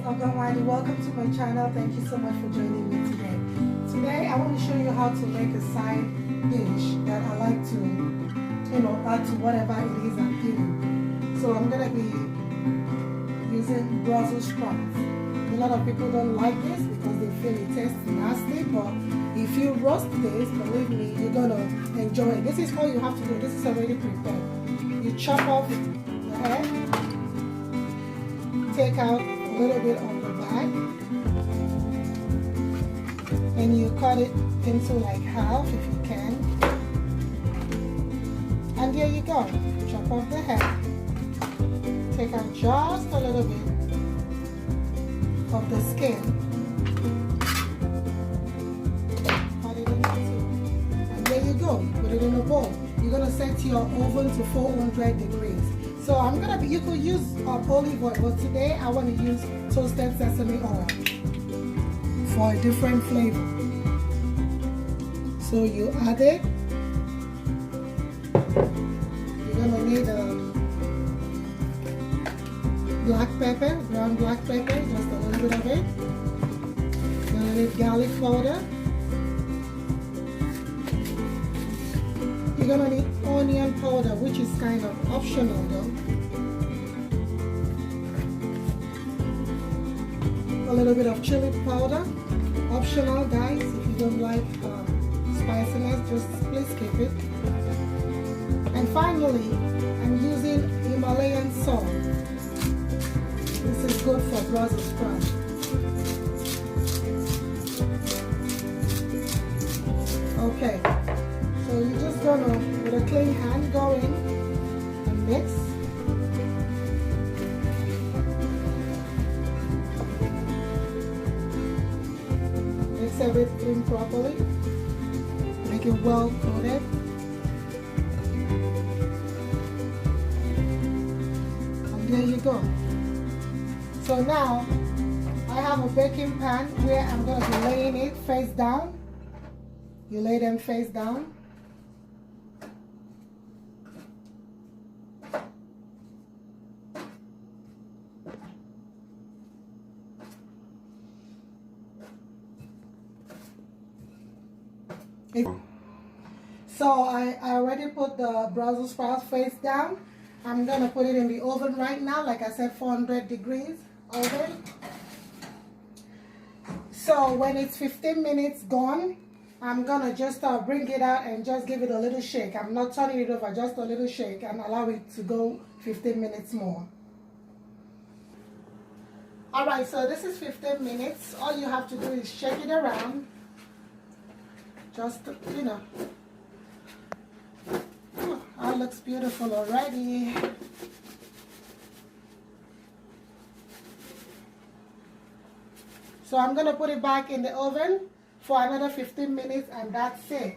Welcome to my channel. Thank you so much for joining me today. Today I want to show you how to make a side dish that I like to, add to whatever it is I'm eating. So I'm going to be using Brussels sprouts. A lot of people don't like this because they feel it tastes nasty, but if you roast this, believe me, you're going to enjoy it. This is all you have to do. This is already prepared. You chop off the head, take out a little bit of the back, and you cut it into like half if you can. And there you go. Chop off the head. Take out just a little bit of the skin. Cut it into two. And there you go. Put it in a bowl. You're gonna set your oven to 400 degrees. So you could use olive oil, but today I want to use toasted sesame oil for a different flavor. So you add it. You're gonna need black pepper, ground black pepper, just a little bit of it. You're gonna need garlic powder. You're gonna need onion powder, which is kind of optional though. A little bit of chili powder, optional guys. If you don't like spiciness, just please skip it. And finally, I'm using Himalayan salt. This is good for Brussels sprouts. Okay. So you're just gonna, with a clean hand, go in and mix. Mix everything properly. Make it well coated. And there you go. So now, I have a baking pan where I'm gonna be laying it face down. You lay them face down. So I already put the Brussels sprouts face down. I'm going to put it in the oven right now, like I said, 400 degrees oven. So when it's 15 minutes gone, I'm going to just bring it out and just give it a little shake. I'm not turning it over, just a little shake, and allow it to go 15 minutes more. Alright, so this is 15 minutes. All you have to do is shake it around. Just, oh, it looks beautiful already. So I'm going to put it back in the oven for another 15 minutes and that's it.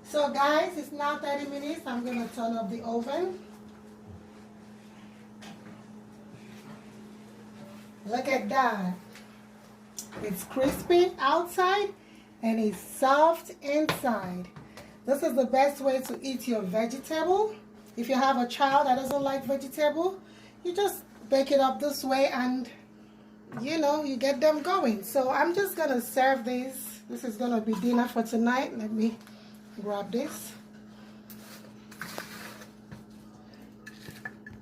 So guys, it's now 30 minutes. I'm going to turn off the oven. Look at that. It's crispy outside and it's soft inside. This is the best way to eat your vegetable. If you have a child that doesn't like vegetable, you just bake it up this way and you get them going. So I'm just gonna serve this. This is gonna be dinner for tonight. Let me grab this.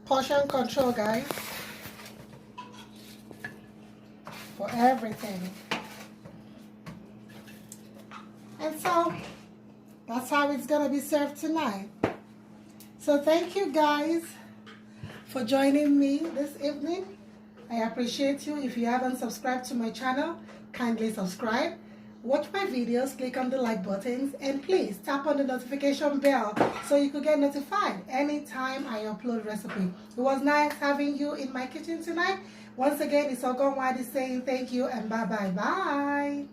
Portion control, guys. For everything. And so that's how it's gonna be served tonight. So thank you guys for joining me this evening. I appreciate you. If you haven't subscribed to my channel, kindly subscribe. Watch my videos, click on the like buttons, and please tap on the notification bell so you could get notified anytime I upload recipe. It was nice having you in my kitchen tonight. Once again, it's Ogonwadi saying thank you and bye-bye. Bye.